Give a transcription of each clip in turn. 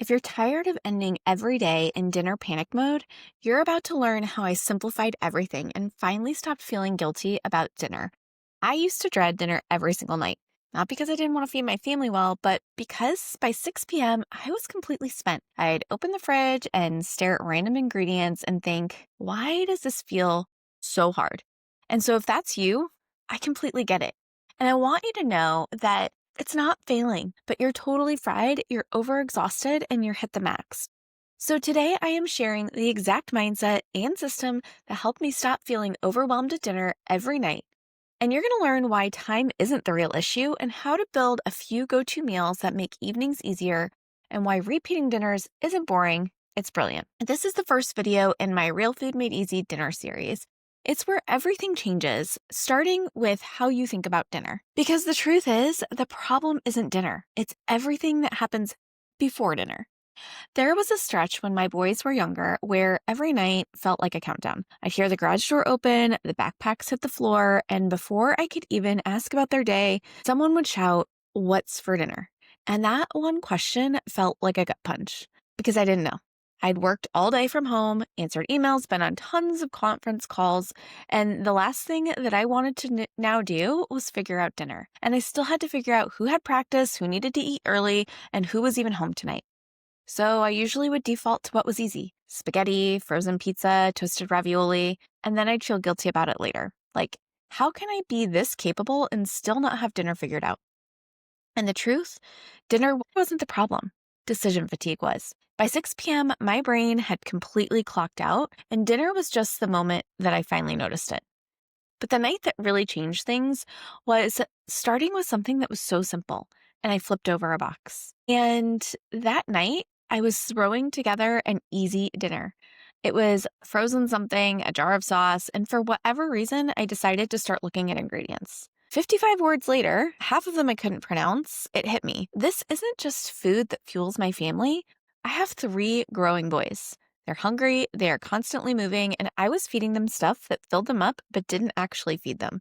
If you're tired of ending every day in dinner panic mode, you're about to learn how I simplified everything and finally stopped feeling guilty about dinner. I used to dread dinner every single night, not because I didn't want to feed my family well, but because by 6 p.m., I was completely spent. I'd open the fridge and stare at random ingredients and think, why does this feel so hard? And so if that's you, I completely get it. And I want you to know that it's not failing, but you're totally fried, you're overexhausted, and you're hit the max. So today I am sharing the exact mindset and system that helped me stop feeling overwhelmed at dinner every night. And you're going to learn why time isn't the real issue and how to build a few go-to meals that make evenings easier and why repeating dinners isn't boring, it's brilliant. This is the first video in my Real Food Made Easy dinner series. It's where everything changes, starting with how you think about dinner. Because the truth is, the problem isn't dinner. It's everything that happens before dinner. There was a stretch when my boys were younger where every night felt like a countdown. I'd hear the garage door open, the backpacks hit the floor, and before I could even ask about their day, someone would shout, "What's for dinner?" And that one question felt like a gut punch because I didn't know. I'd worked all day from home, answered emails, been on tons of conference calls, and the last thing that I wanted to now do was figure out dinner. And I still had to figure out who had practice, who needed to eat early, and who was even home tonight. So I usually would default to what was easy: spaghetti, frozen pizza, toasted ravioli, and then I'd feel guilty about it later. Like, how can I be this capable and still not have dinner figured out? And the truth, dinner wasn't the problem. Decision fatigue was. By 6 p.m., my brain had completely clocked out, and dinner was just the moment that I finally noticed it. But the night that really changed things was starting with something that was so simple, and I flipped over a box. And that night, I was throwing together an easy dinner. It was frozen something, a jar of sauce, and for whatever reason, I decided to start looking at ingredients. 55 words later, half of them I couldn't pronounce, it hit me. This isn't just food that fuels my family. I have 3 growing boys. They're hungry, they are constantly moving, and I was feeding them stuff that filled them up but didn't actually feed them.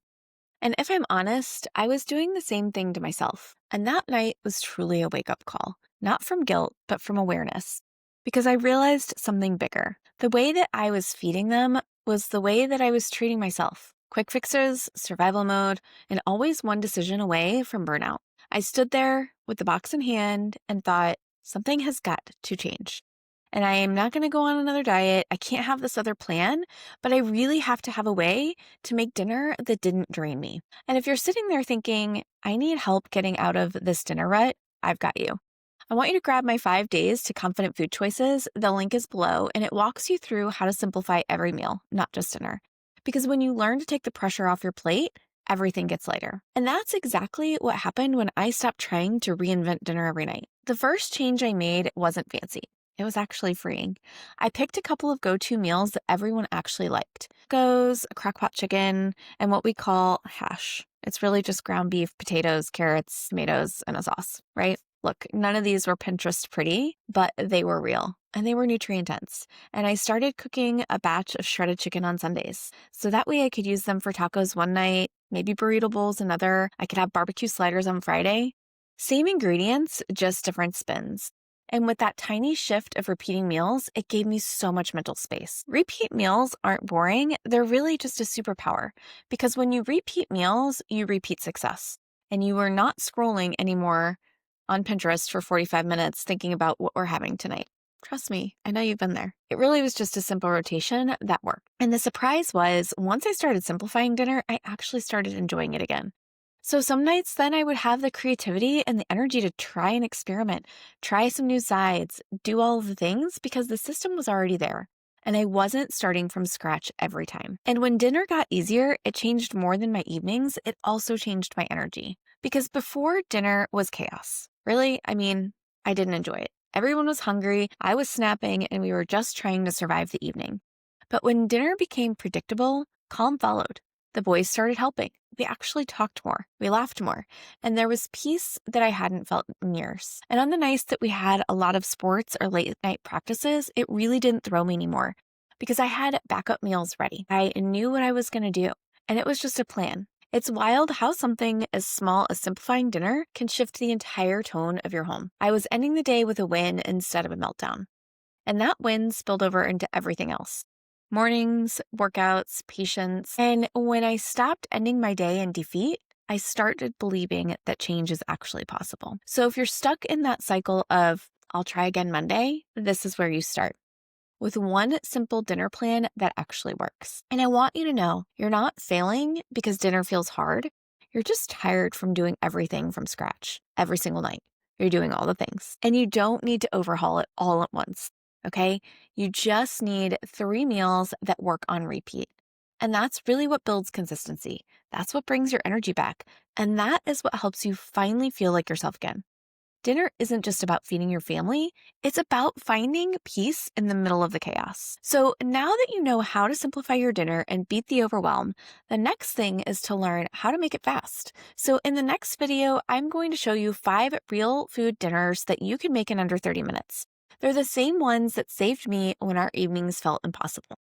And if I'm honest, I was doing the same thing to myself. And that night was truly a wake-up call, not from guilt, but from awareness. Because I realized something bigger. The way that I was feeding them was the way that I was treating myself. Quick fixes, survival mode, and always one decision away from burnout. I stood there with the box in hand and thought, something has got to change. And I am not going to go on another diet. I can't have this other plan, but I really have to have a way to make dinner that didn't drain me. And if you're sitting there thinking, I need help getting out of this dinner rut, I've got you. I want you to grab my 5 days to confident food choices. The link is below, and it walks you through how to simplify every meal, not just dinner. Because when you learn to take the pressure off your plate, everything gets lighter. And that's exactly what happened when I stopped trying to reinvent dinner every night. The first change I made wasn't fancy. It was actually freeing. I picked a couple of go-to meals that everyone actually liked. Tacos, a crock-pot chicken, and what we call hash. It's really just ground beef, potatoes, carrots, tomatoes, and a sauce, right? Look, none of these were Pinterest pretty, but they were real and they were nutrient dense. And I started cooking a batch of shredded chicken on Sundays. So that way I could use them for tacos one night, maybe burrito bowls another. I could have barbecue sliders on Friday. Same ingredients, just different spins. And with that tiny shift of repeating meals, it gave me so much mental space. Repeat meals aren't boring. They're really just a superpower. Because when you repeat meals, you repeat success. And you are not scrolling anymore on Pinterest for 45 minutes thinking about what we're having tonight. Trust me, I know you've been there. It really was just a simple rotation that worked. And the surprise was, once I started simplifying dinner, I actually started enjoying it again. So some nights then I would have the creativity and the energy to try and experiment, try some new sides, do all of the things because the system was already there. And I wasn't starting from scratch every time. And when dinner got easier, it changed more than my evenings. It also changed my energy. Because before dinner was chaos. Really, I didn't enjoy it. Everyone was hungry, I was snapping, and we were just trying to survive the evening. But when dinner became predictable, calm followed. The boys started helping. We actually talked more. We laughed more. And there was peace that I hadn't felt in years. And on the nights that we had a lot of sports or late night practices, it really didn't throw me anymore because I had backup meals ready. I knew what I was going to do. And it was just a plan. It's wild how something as small as simplifying dinner can shift the entire tone of your home. I was ending the day with a win instead of a meltdown. And that win spilled over into everything else: mornings, workouts, patience. And when I stopped ending my day in defeat, I started believing that change is actually possible. So if you're stuck in that cycle of, I'll try again Monday, this is where you start with one simple dinner plan that actually works. And I want you to know you're not failing because dinner feels hard. You're just tired from doing everything from scratch every single night. You're doing all the things, and you don't need to overhaul it all at once. Okay. You just need 3 meals that work on repeat. And that's really what builds consistency. That's what brings your energy back. And that is what helps you finally feel like yourself again. Dinner isn't just about feeding your family, it's about finding peace in the middle of the chaos. So now that you know how to simplify your dinner and beat the overwhelm, the next thing is to learn how to make it fast. So in the next video, I'm going to show you 5 real food dinners that you can make in under 30 minutes. They're the same ones that saved me when our evenings felt impossible.